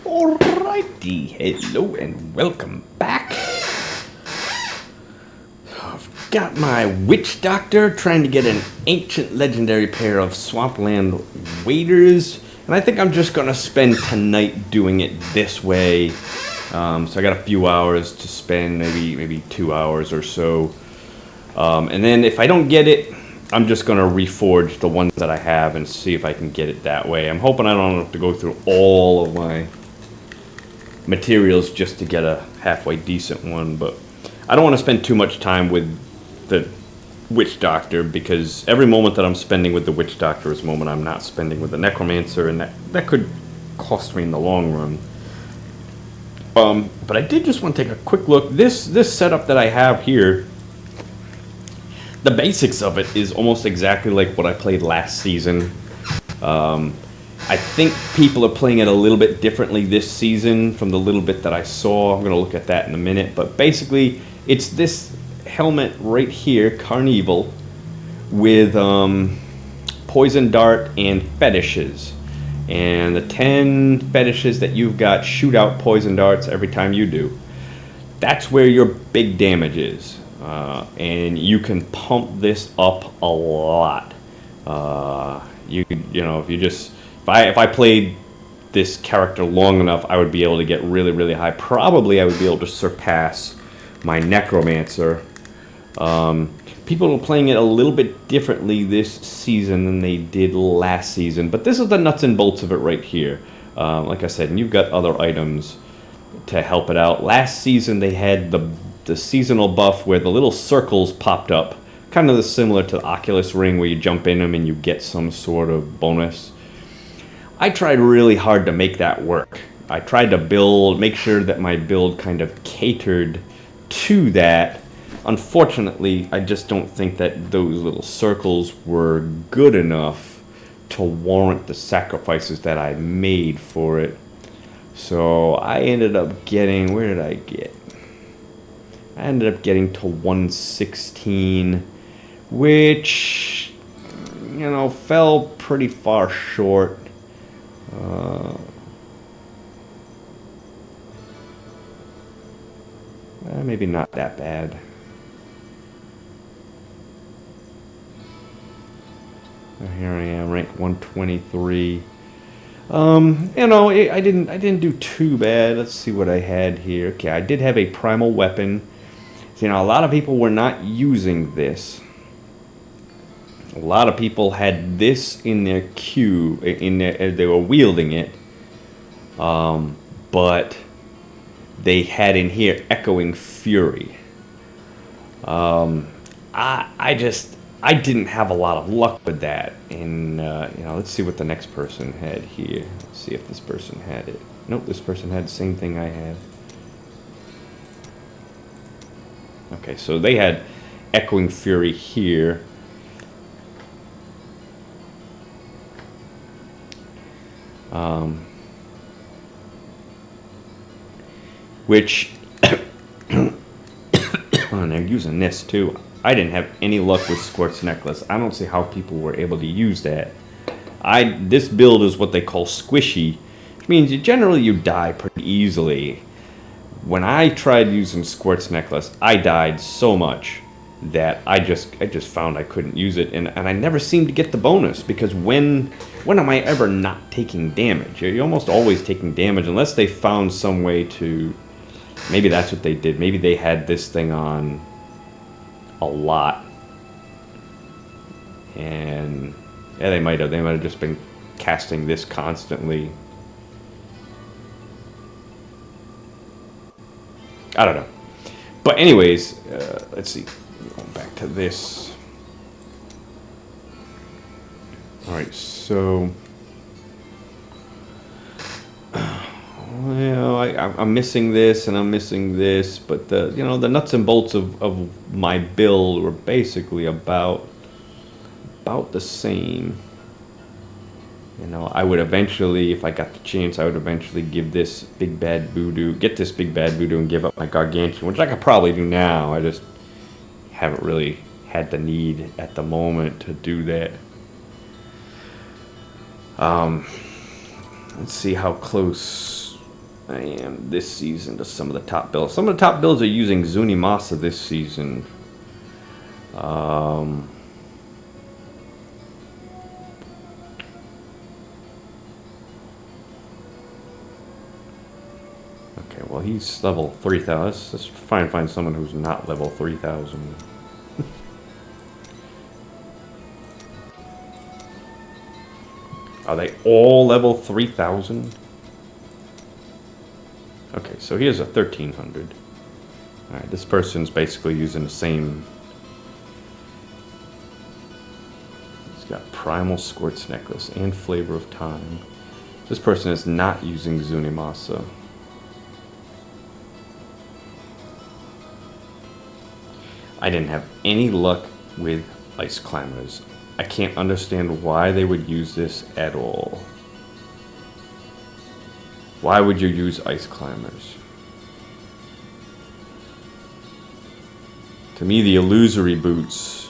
Alrighty, hello and welcome back. I've got my witch doctor trying to get an ancient legendary pair of swampland waders, and I think I'm just gonna spend tonight doing it this way. So I got a few hours to spend, maybe 2 hours or so, and then if I don't get it, I'm just gonna reforge the ones that I have and see if I can get it that way. I'm hoping I don't have to go through all of my materials just to get a halfway decent one, but I don't want to spend too much time with the witch doctor, because every moment that I'm spending with the witch doctor is a moment I'm not spending with the necromancer, and that could cost me in the long run. But I did just want to take a quick look. This setup that I have here, the basics of it is almost exactly like what I played last season. I think people are playing it a little bit differently this season from the little bit that I saw. I'm going to look at that in a minute. But basically, it's this helmet right here, Carnival, with Poison Dart and Fetishes. And the 10 Fetishes that you've got shoot out Poison Darts every time you do. That's where your big damage is. And you can pump this up a lot. If I played this character long enough, I would be able to get really, really high. Probably I would be able to surpass my Necromancer. People are playing it a little bit differently this season than they did last season, but this is the nuts and bolts of it right here. Like I said, and you've got other items to help it out. Last season they had the seasonal buff where the little circles popped up, kind of similar to the Oculus Ring, where you jump in them and you get some sort of bonus. I tried really hard to make that work. I tried to make sure that my build kind of catered to that. Unfortunately, I just don't think that those little circles were good enough to warrant the sacrifices that I made for it. So I ended up getting, where did I get? I ended up getting to 116, which, fell pretty far short. Maybe not that bad. Here I am, rank 123. I didn't do too bad. Let's see what I had here. Okay, I did have a primal weapon. So, a lot of people were not using this. A lot of people had this in their queue, they were wielding it, but they had in here Echoing Fury. I didn't have a lot of luck with that, and let's see what the next person had here. Let's see if this person had it. Nope, this person had the same thing I had. Okay, so they had Echoing Fury here. Which, and they're using this too. I didn't have any luck with Squirt's Necklace. I don't see how people were able to use that. This build is what they call squishy, which means generally you die pretty easily. When I tried using Squirt's Necklace, I died so much that I just found I couldn't use it, and I never seemed to get the bonus, because when am I ever not taking damage? You're almost always taking damage, unless they found some way to, maybe that's what they did. Maybe they had this thing on a lot, and yeah, they might have just been casting this constantly. I don't know. But anyways, let's see. Going back to this. Alright, so I'm missing this and I'm missing this, but the nuts and bolts of my build were basically about the same. I would eventually, if I got the chance, I would eventually give this big bad voodoo, and give up my gargantuan, which I could probably do now. I just haven't really had the need at the moment to do that. Let's see how close I am this season to some of the top builds. Some of the top builds are using Zunimasa this season. Okay, well he's level 3,000. Let's find someone who's not level 3,000. Are they all level 3,000? Okay, so here's a 1,300. Alright, this person's basically using the same. He's got Primal Squirt's Necklace and Flavor of Time. This person is not using Zunimasa. I didn't have any luck with Ice Climbers. I can't understand why they would use this at all. Why would you use Ice Climbers? To me, the Illusory Boots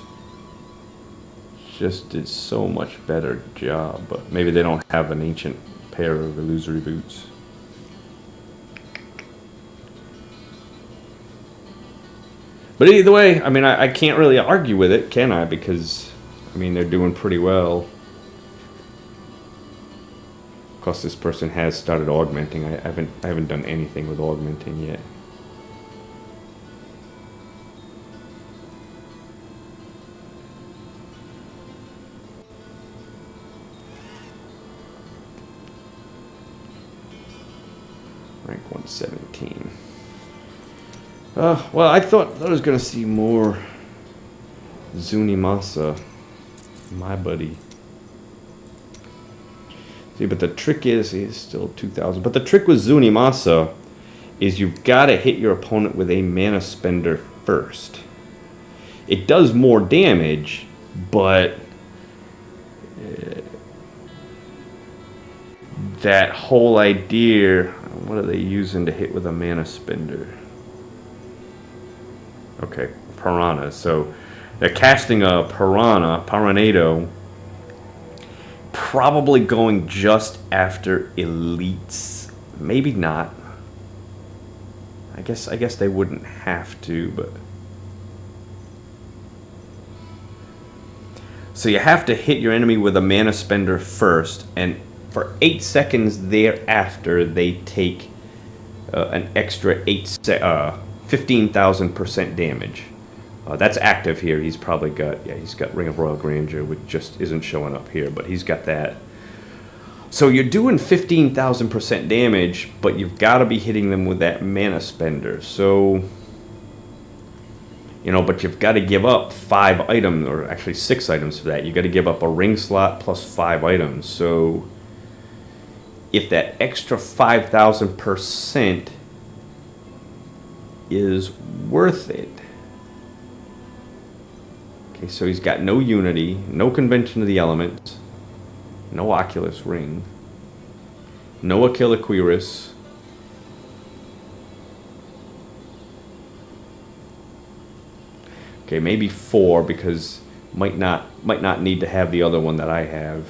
just did so much better job, but maybe they don't have an ancient pair of Illusory Boots. But either way, I mean, I can't really argue with it, can I? Because, I mean, they're doing pretty well. Of course, this person has started augmenting. I haven't done anything with augmenting yet. Rank 117. Well, I thought I was gonna see more Zunimasa, my buddy. See, but the trick is, he's still 2,000. But the trick with Zunimasa is you've got to hit your opponent with a mana spender first. It does more damage, but that whole idea, what are they using to hit with a mana spender? Okay, Piranha. So they're casting a Piranha, Piranado, probably going just after elites. Maybe not. I guess they wouldn't have to, but so you have to hit your enemy with a mana spender first, and for 8 seconds thereafter they take an extra 15,000% damage. That's active here. He's probably got, yeah, he's got Ring of Royal Grandeur, which just isn't showing up here, but he's got that. So you're doing 15,000% damage, but you've got to be hitting them with that mana spender. So, you know, but you've got to give up 5 items, or actually 6 items for that. You've got to give up a ring slot plus 5 items. So if that extra 5,000% is worth it. Okay, so he's got no Unity, no Convention of the Elements, no Oculus Ring, no Aquila Quiris. Okay, maybe 4 because might not need to have the other one that I have.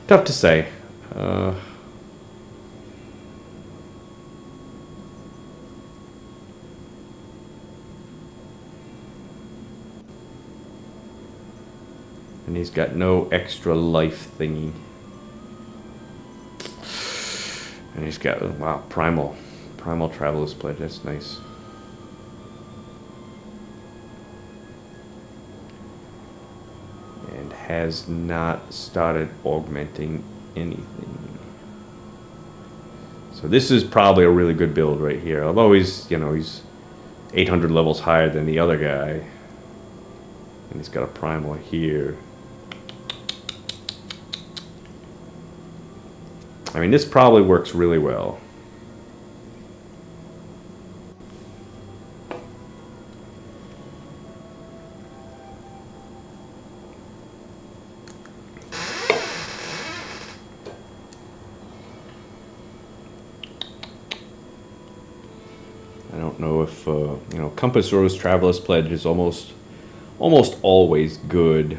Tough to say. And he's got no extra life thingy. And he's got, wow, Primal Traveler's Pledge, that's nice. And has not started augmenting anything. So this is probably a really good build right here. Although he's, you know, he's 800 levels higher than the other guy. And he's got a Primal here. I mean, this probably works really well. I don't know if, you know, Compass Rose Traveler's Pledge is almost always good.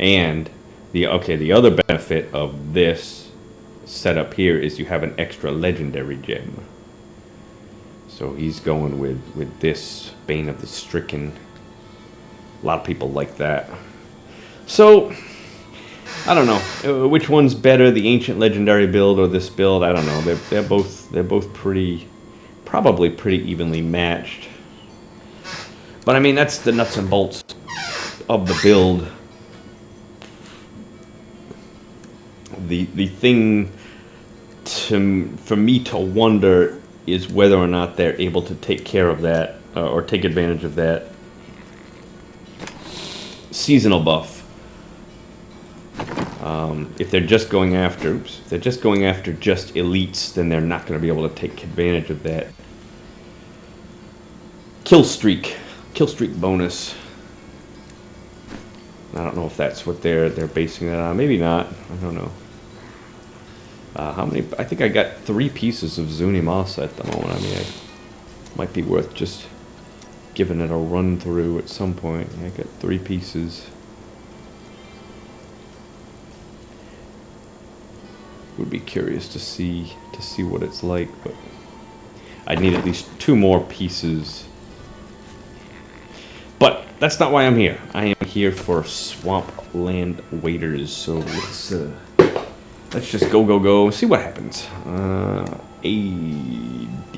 And the other benefit of this setup here is you have an extra legendary gem. So he's going with this Bane of the Stricken. A lot of people like that. So I don't know which one's better, the Ancient Legendary build or this build. I don't know. They're both probably pretty evenly matched. But I mean, that's the nuts and bolts of the build. The thing for me to wonder is whether or not they're able to take care of that or take advantage of that seasonal buff. If they're just going after, just elites, then they're not going to be able to take advantage of that kill streak bonus. I don't know if that's what they're basing that on. Maybe not. I don't know. How many? I think I got 3 pieces of Zuni Masa at the moment. I mean, it might be worth just giving it a run through at some point. I got 3 pieces. Would be curious to see what it's like, but I need at least 2 more pieces. But that's not why I'm here. I am here for Swampland Waiters. So let's just go. See what happens. AD.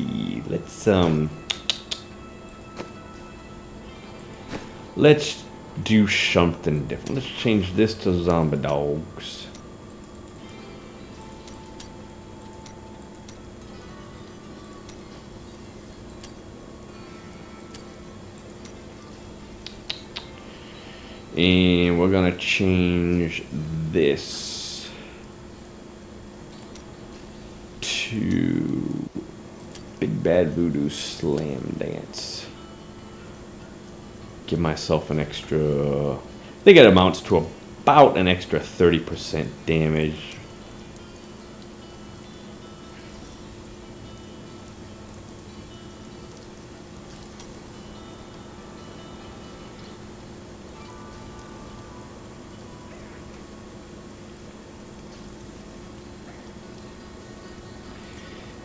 Let's do something different. Let's change this to Zombie Dogs. And we're gonna change this to Big Bad Voodoo Slam Dance. Give myself an extra, I think it amounts to about an extra 30% damage.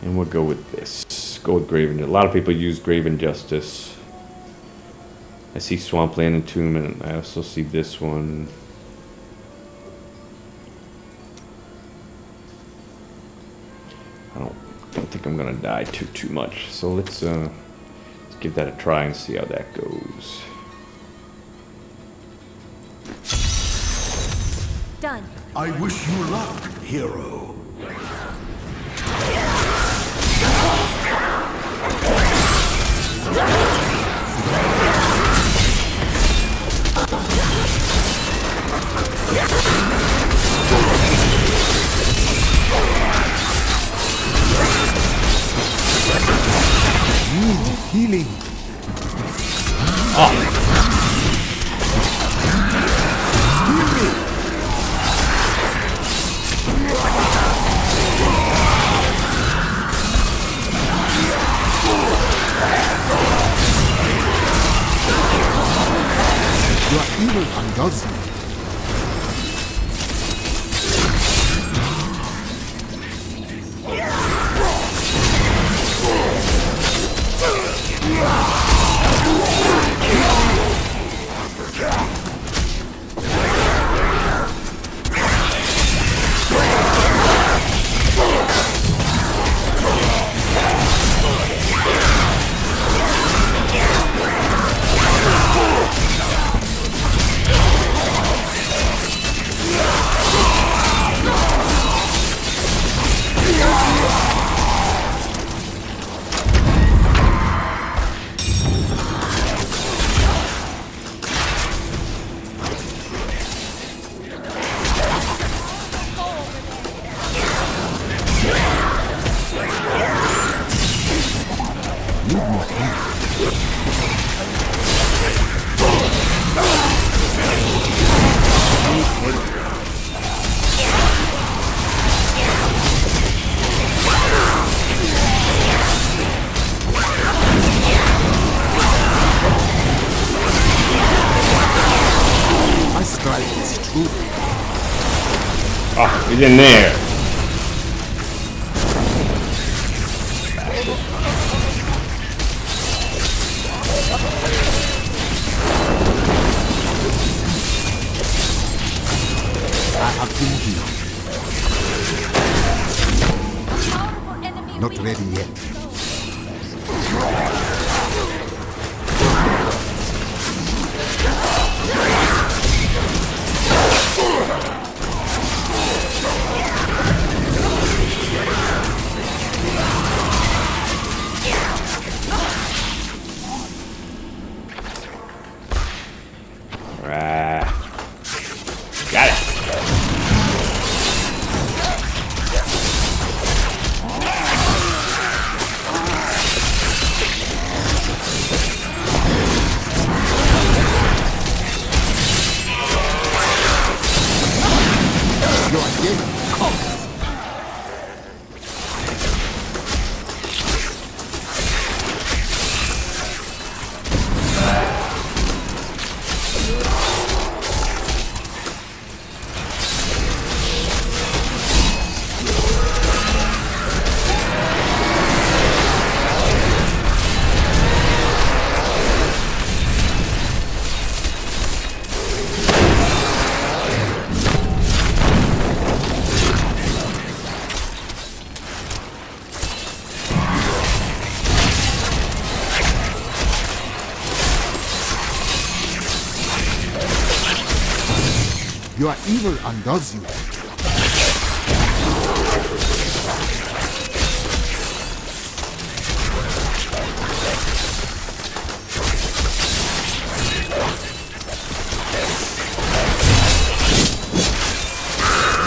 And we'll go with this. Go with Graven. A lot of people use Graven Justice. I see Swampland Entombment. I also see this one. I don't think I'm gonna die too much. So let's give that a try and see how that goes. Done. I wish you luck, hero. Healing. Oh. Your evil undoes me. My strike is true. He's in there. I have been healed. Not ready yet. Got it. You are dead. Come. Your evil undoes you.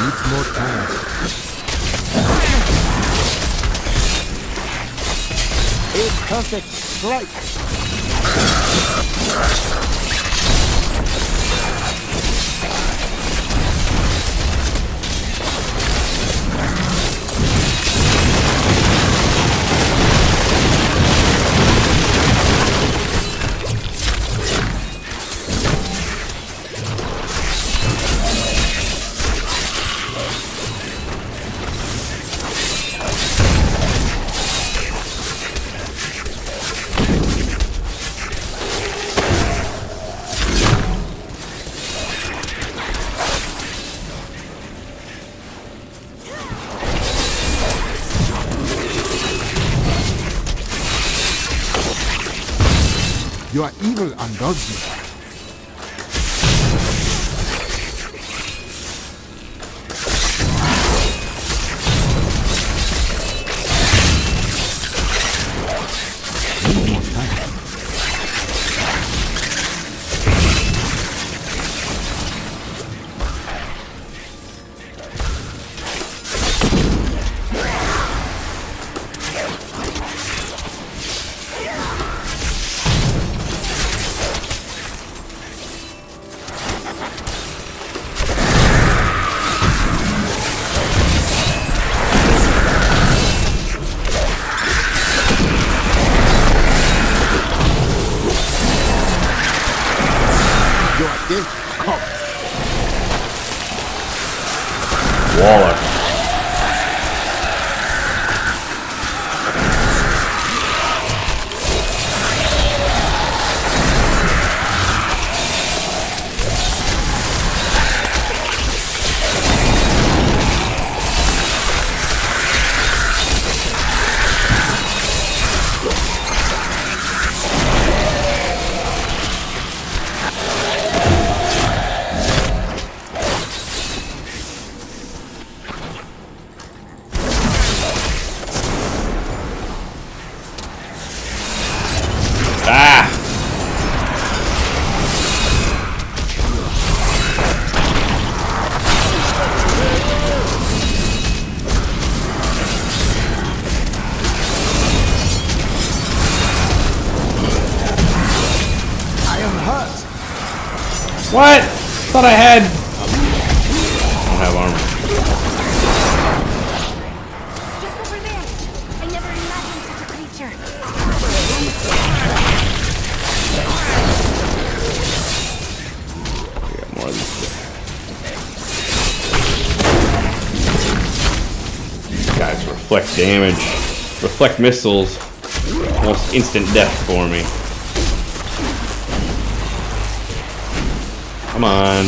Needs more time. A perfect strike. Your evil undoes you. Need more time. Waller. What? Thought I had. I don't have armor. Just over there. I never imagined such a creature. We got more of these. reflect damage. Reflect missiles. Almost instant death for me. Come on.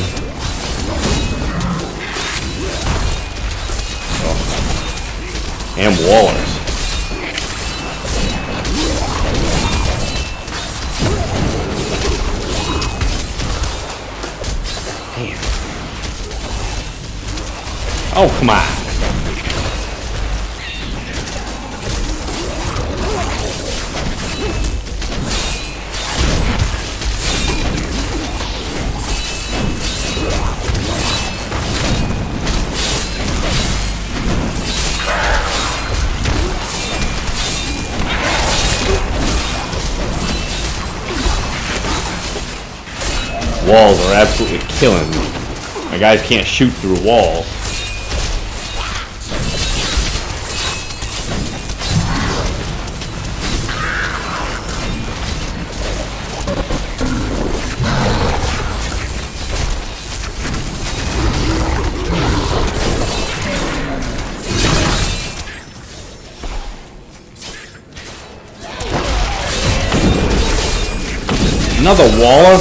Oh. And wallers. Damn. Oh, come on. Walls are absolutely killing me. My guys can't shoot through walls. Another waller?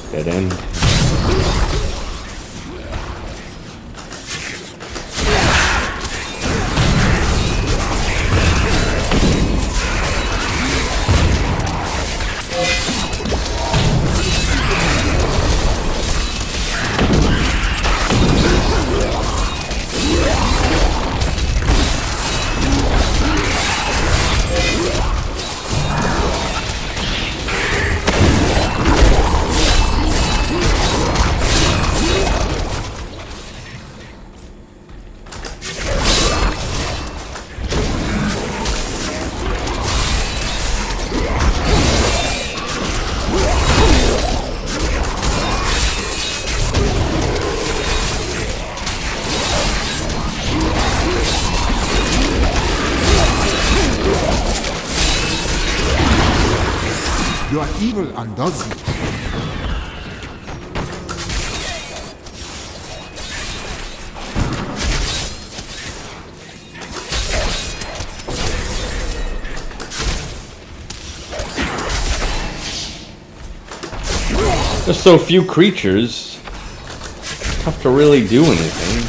Dead end. Your evil undoes you. There's so few creatures. Tough to really do anything.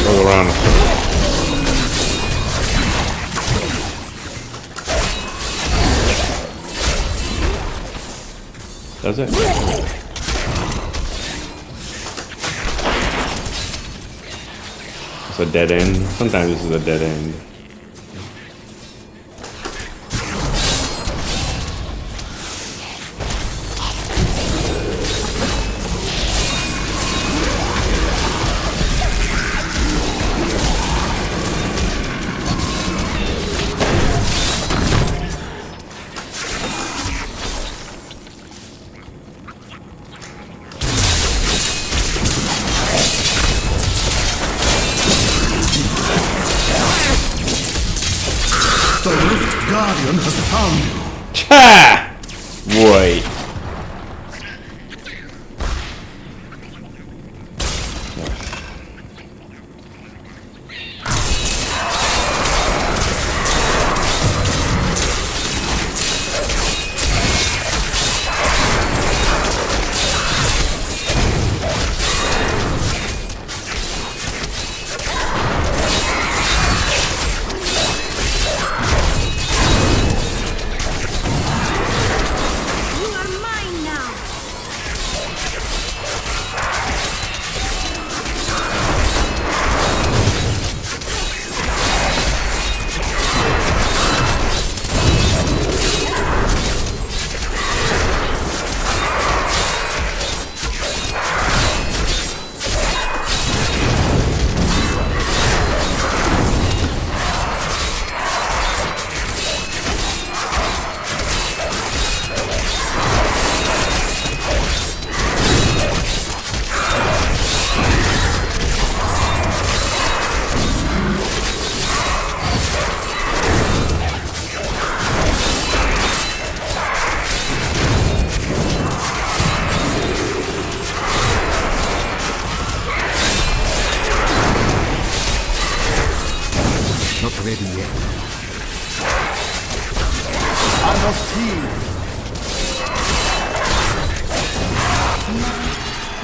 Go around. Does it? It's a dead end. Sometimes this is a dead end. The Rift Guardian has found you. Ha! Right.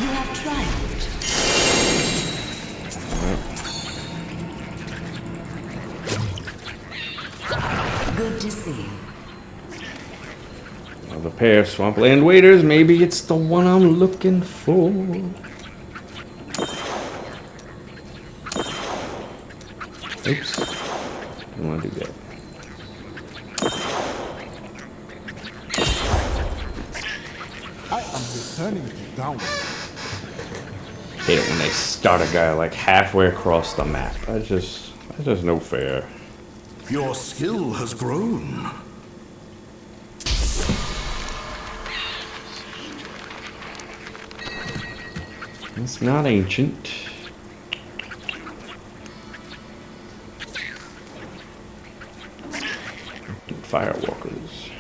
You have triumphed. Good to see. Another pair of swampland waders. Maybe it's the one I'm looking for. Oops. Don't want to do that. I am returning to down. Hate it when they start a guy like halfway across the map. That's just no fair. Your skill has grown. It's not ancient. Firewalkers.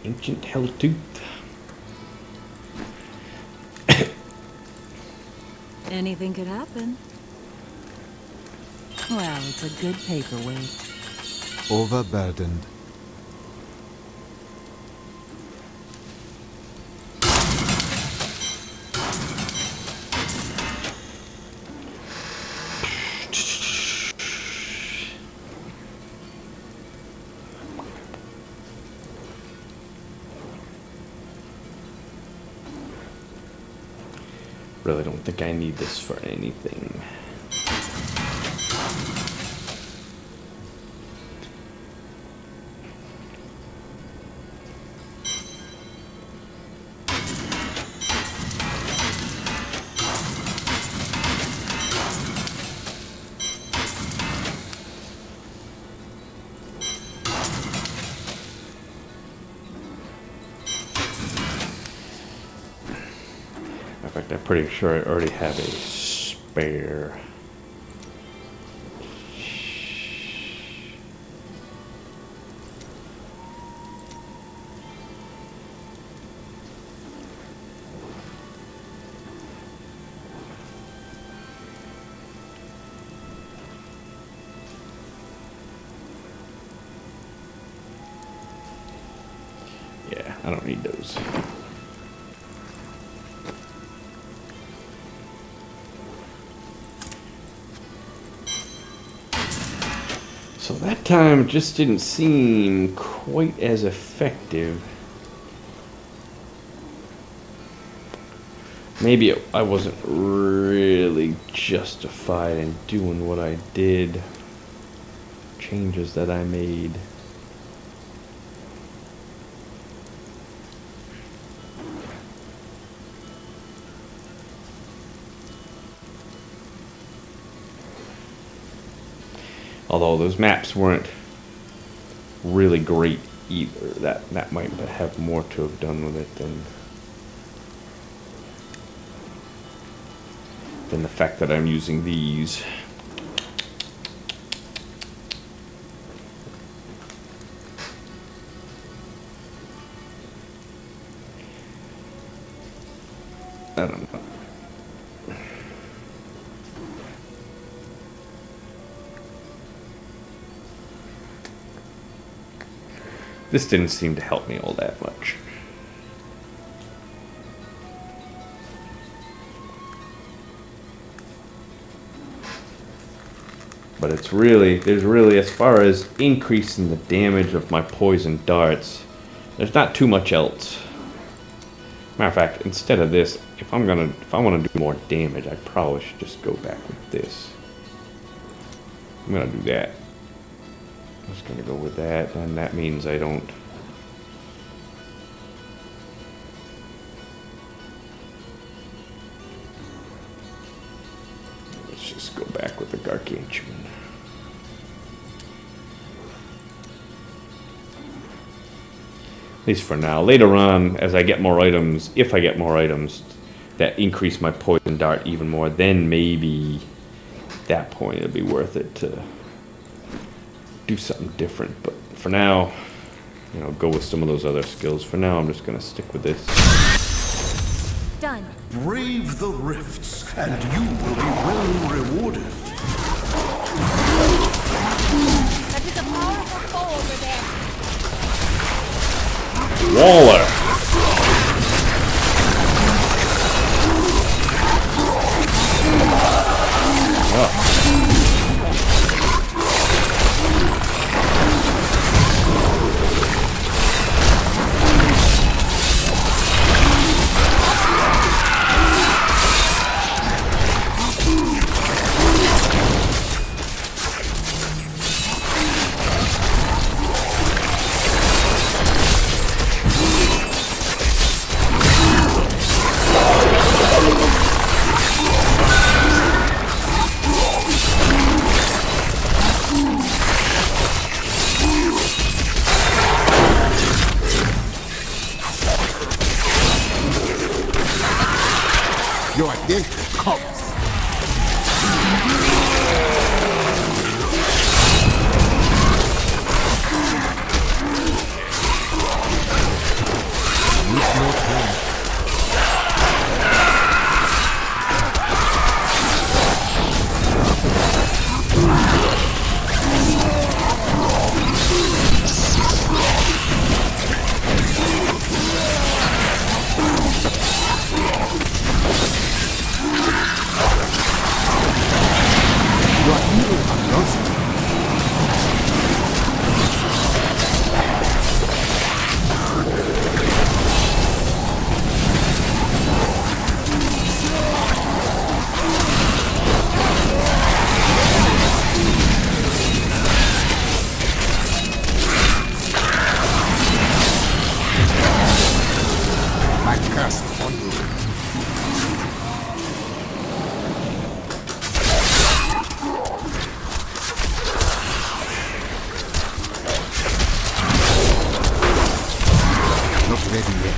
Ancient Helltooth. Anything could happen. Well, it's a good paperweight. Overburdened. Really don't think I need this for anything. In fact, I'm pretty sure I already have a spare. Yeah, I don't need those. So that time just didn't seem quite as effective. Maybe I wasn't really justified in doing what I did. Changes that I made. Although those maps weren't really great either. That might have more to have done with it than the fact that I'm using these. I don't know. This didn't seem to help me all that much. But there's really, as far as increasing the damage of my poison darts, there's not too much else. Matter of fact, instead of this, if I want to do more damage, I probably should just go back with this. I'm gonna do that. I'm just gonna go with that, and that means I don't. Let's just go back with the Gargantuan. At least for now. Later on, as I get more items, if I get more items that increase my poison dart even more, then maybe at that point it'll be worth it to do something different. But for now, go with some of those other skills. For now, I'm just gonna stick with this. Done. Brave the rifts, and you will be well rewarded. Waller. Your day comes. Need no time. Your evil undoes me. My curse upon you. Not ready yet.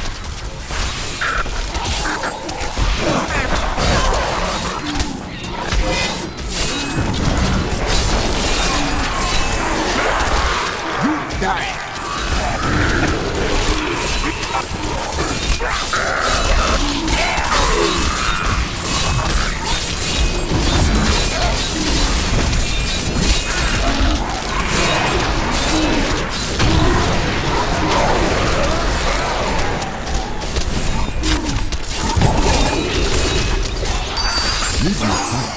You die. Need your time.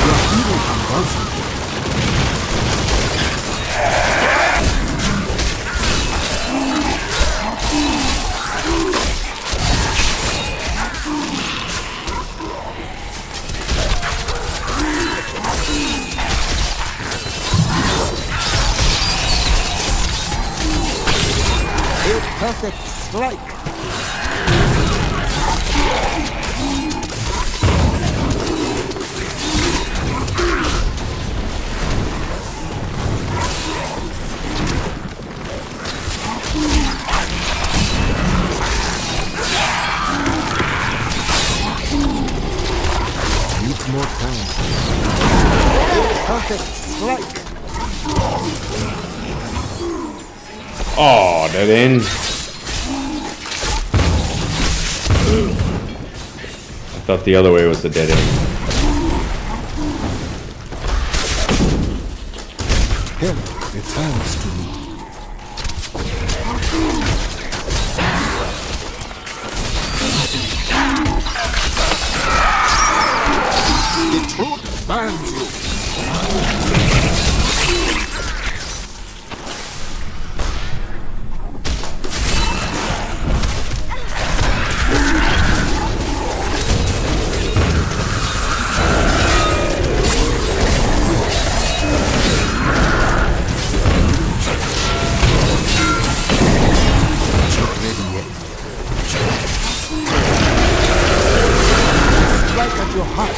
Your evil undoes me. A perfect strike. Needs more time. A perfect strike. Oh, dead end. I thought the other way was the dead end. Hell returns to me. The truth burns you. Not ready yet. Strike at your heart.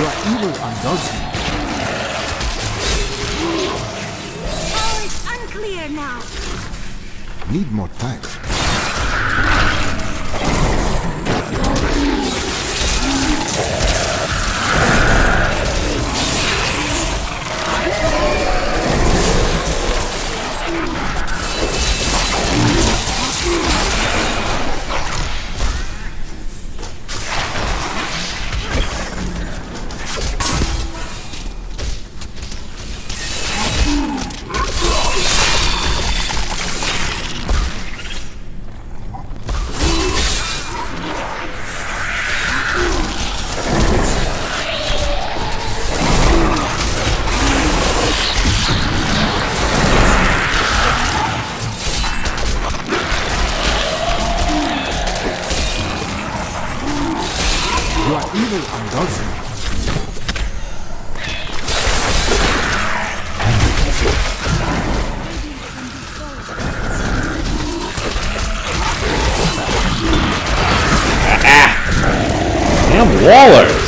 Your evil undoes you. here now. Need more time. You are evil and does Damn wallers!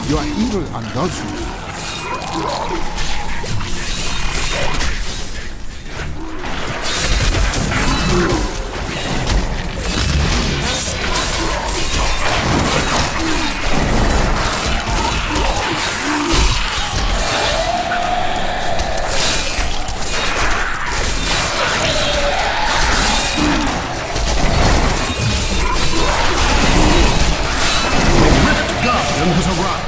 You are evil and does Guardian has arrived.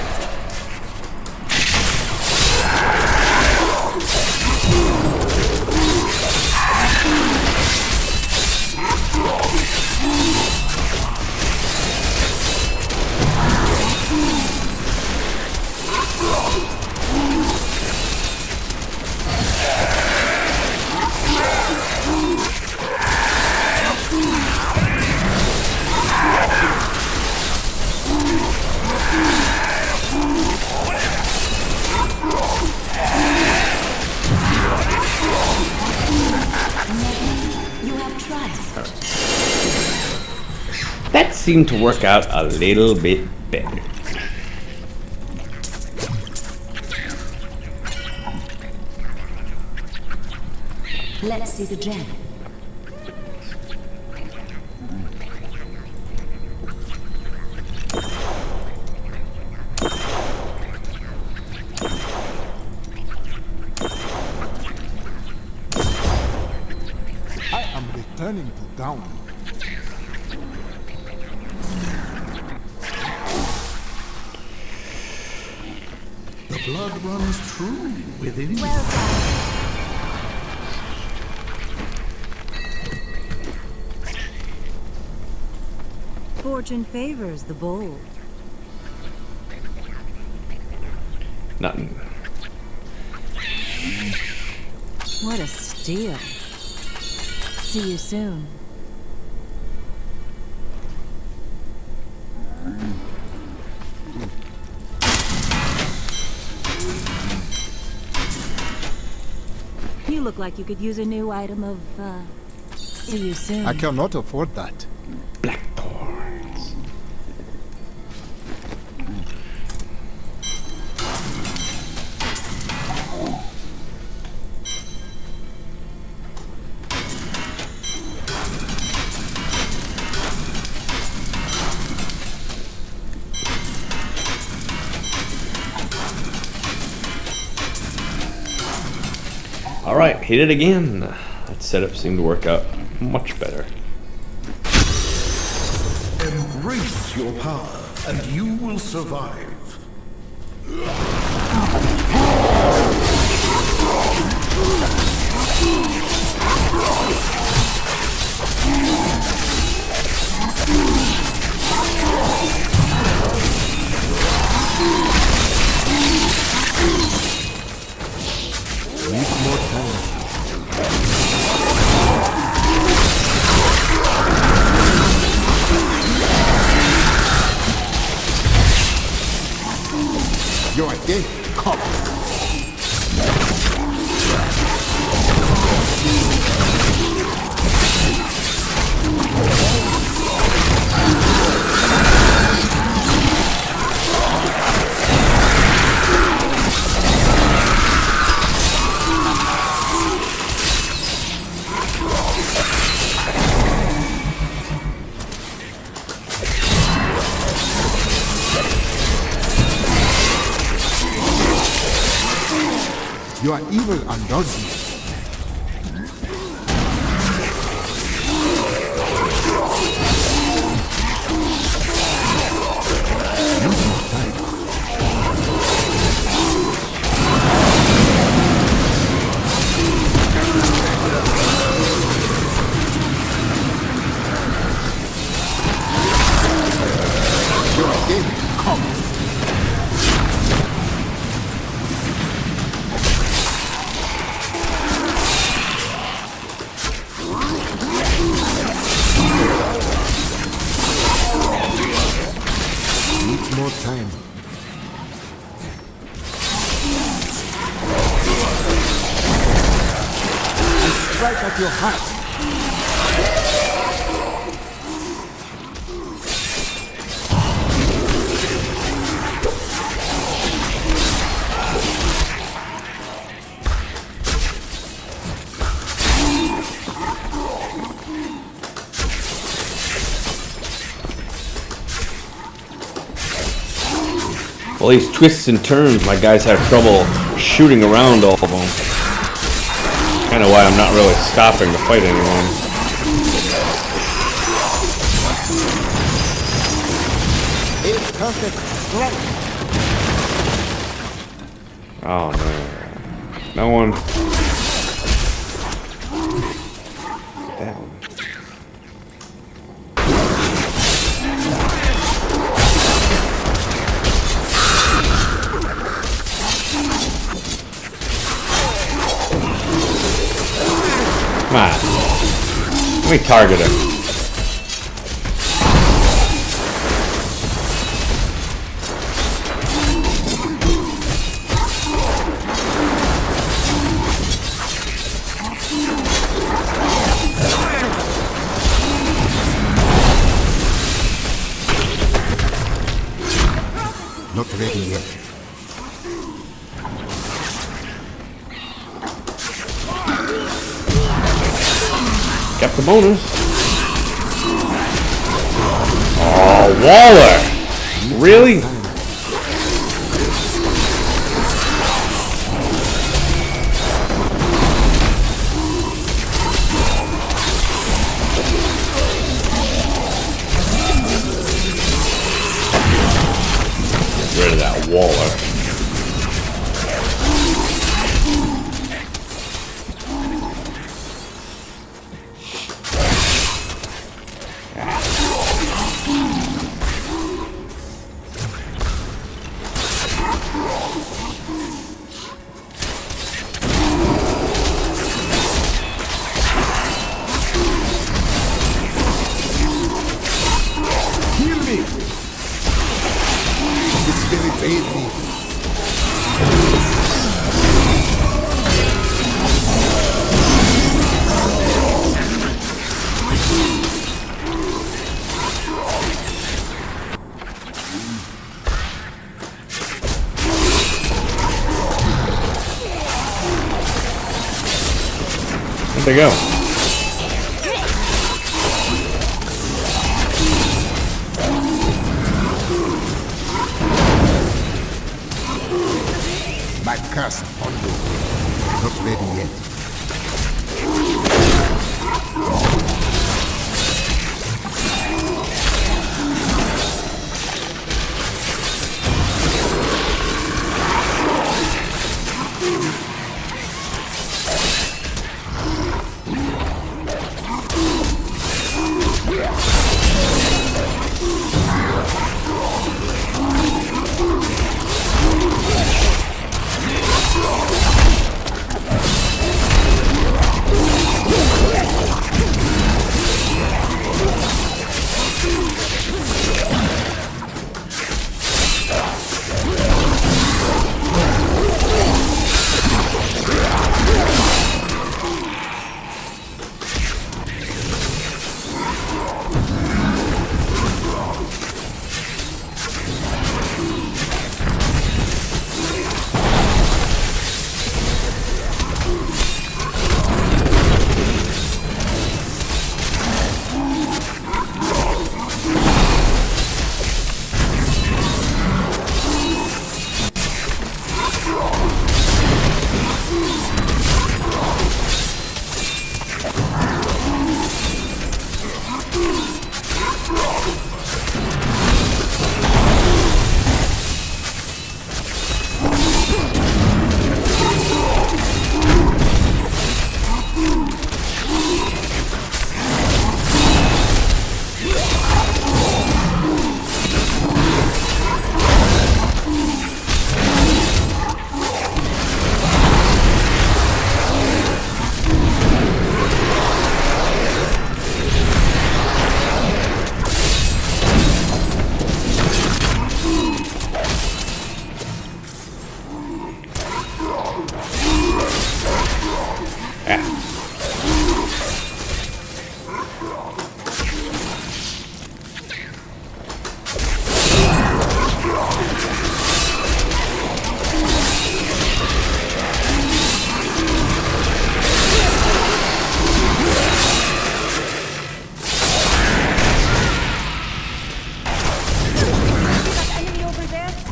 You have triumphed. That seemed to work out a little bit better. Let's see the gem. I am returning to town. The blood runs true within you. Well done. Fortune favors the bold. Nothing. What a steal. See you soon. You look like you could use a new item of, see you soon. I cannot afford that. Blackthorns. All right, hit it again. That setup seemed to work out much better. Embrace your power, and you will survive. Need more Your day comes. Your evil undoes you. Your day comes. More time. I strike at your heart. All these twists and turns, my guys have trouble shooting around all of them. Kind of why I'm not really stopping to fight anyone. A perfect strike. Oh no. No one. Down. Come on. Let me target him. Not ready yet. Got the bonus. Oh, Waller! Really? Get rid of that Waller. Heal me. The spirit aid me. Where'd they go? My curse upon you. Not ready yet.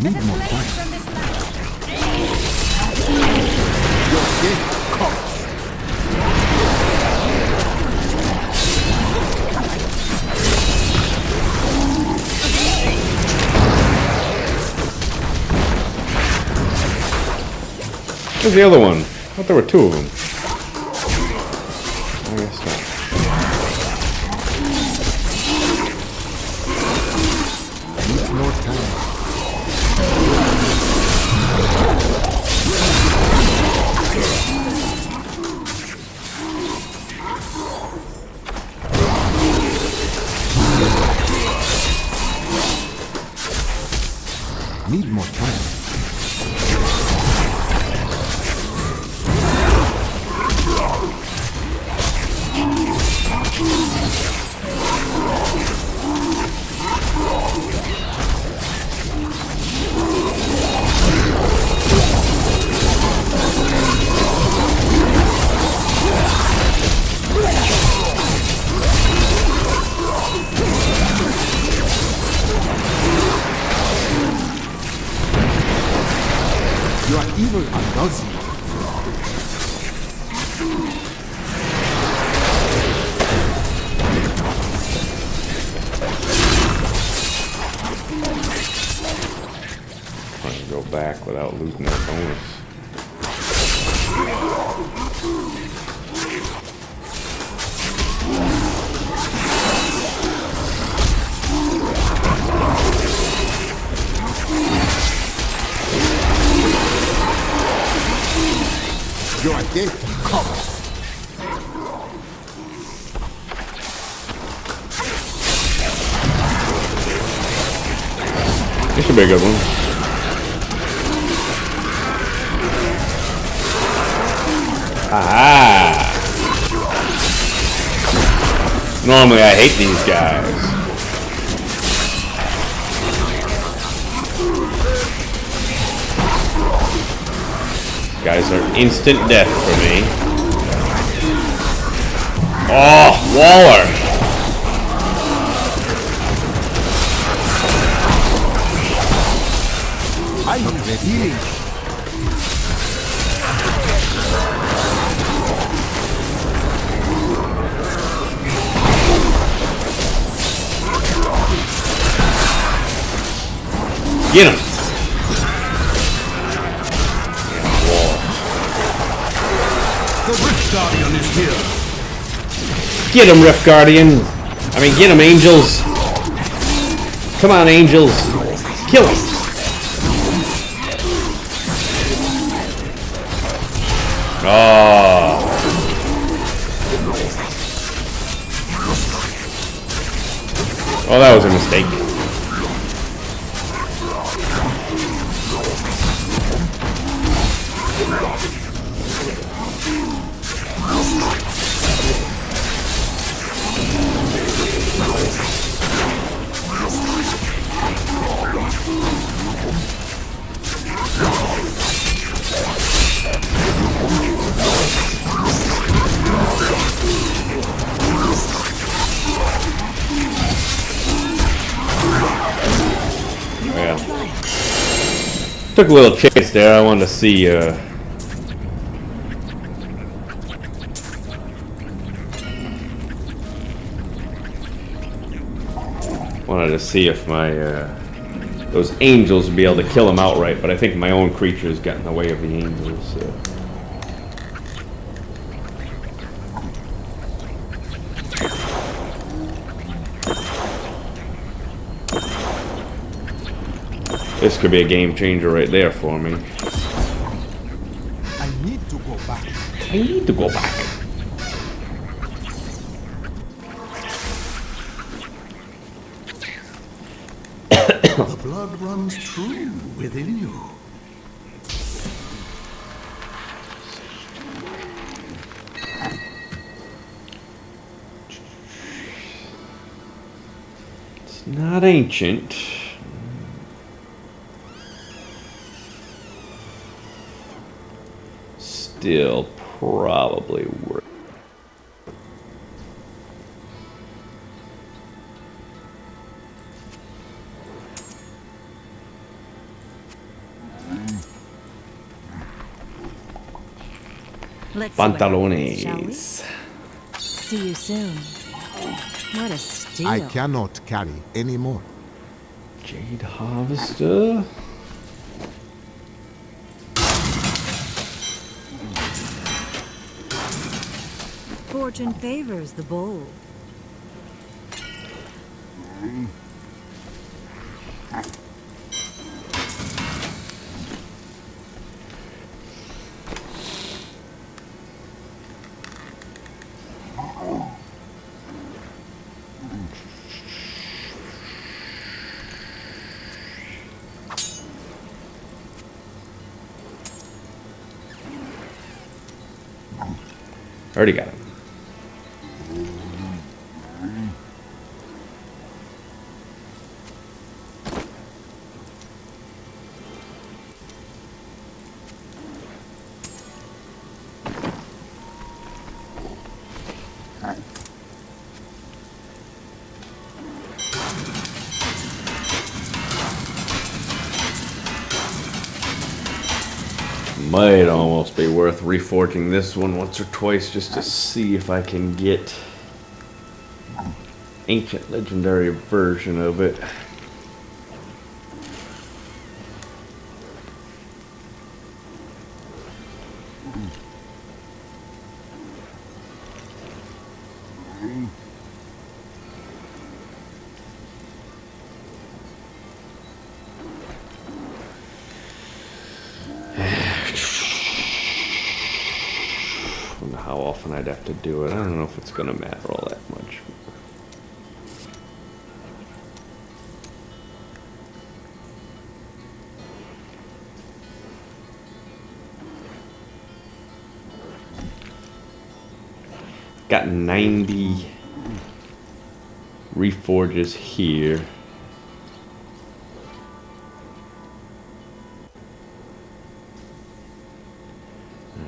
Need Better more play time. from this light. Your gift comes. Where's the other one? I thought there were two of them. I guess not. Need more time. Need more time. You are evil and lousy. I can go back without losing that bonus. Your gift comes. This should be a good one. Ah! Normally I hate these guys. Guys are instant death for me. Oh, Waller! I am revealing. Get him! The Rift Guardian is here. Get him, Rift Guardian! I mean, get him, Angels! Come on, Angels! Kill him! Oh! Oh, that was a mistake. Yeah. Took a little chase there. I wanted to see. Wanted to see if my those angels would be able to kill him outright, but I think my own creatures got in the way of the angels. So. This could be a game changer right there for me. I need to go back. I need to go back. The blood runs true within you. It's not ancient. Still probably worth. Let's see what happens, shall we? Pantalones. See you soon. What a steal. I cannot carry any more. Jade Harvester. Fortune favors the bold. Already got him. Might almost be worth reforging this one once or twice just to see if I can get Ancient Legendary version of it. How often I'd have to do it. I don't know if it's gonna matter all that much. Got 90 reforges here.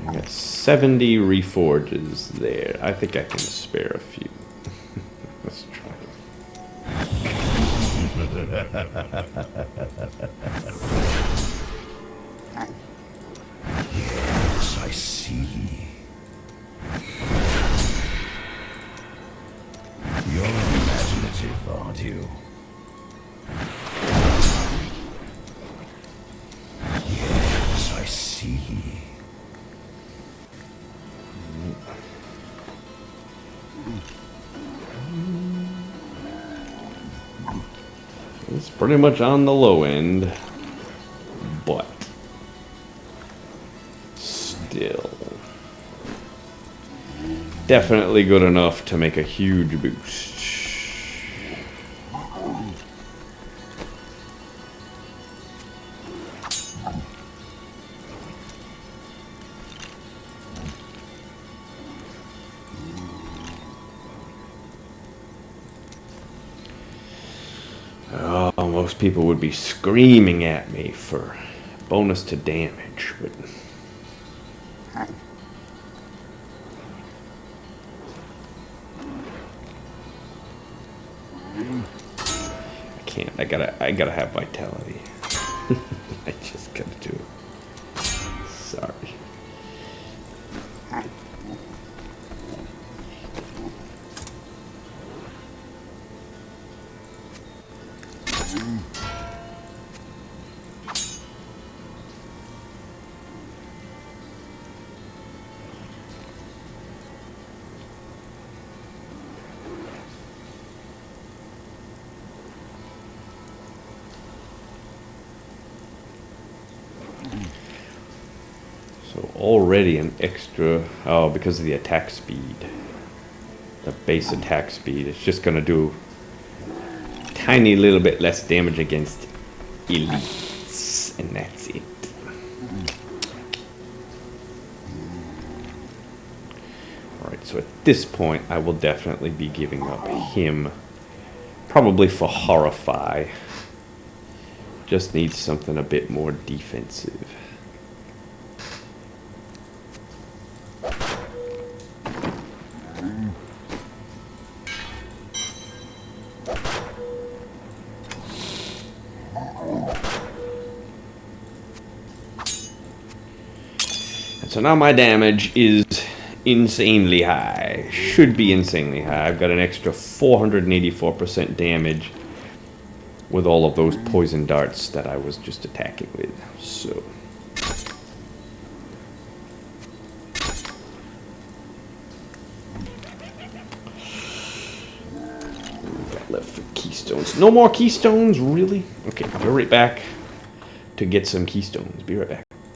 I got 70 reforges there. I think I can spare a few. Let's try Yes, I see. You're imaginative, aren't you? Yes, I see. It's pretty much on the low end, but still definitely good enough to make a huge boost. Oh, most people would be screaming at me for bonus to damage, but I can't. I gotta have vitality. I just gotta do it. Sorry. So already an extra, oh, because of the attack speed, the base attack speed, it's just gonna do a tiny little bit less damage against elites, and that's it. Alright, so at this point I will definitely be giving up him, probably for Horrify. Just needs something a bit more defensive. So now my damage is insanely high. Should be insanely high. I've got an extra 484% damage with all of those poison darts that I was just attacking with. So got left for keystones. No more keystones, really? Okay, I'll be right back to get some keystones. Be right back.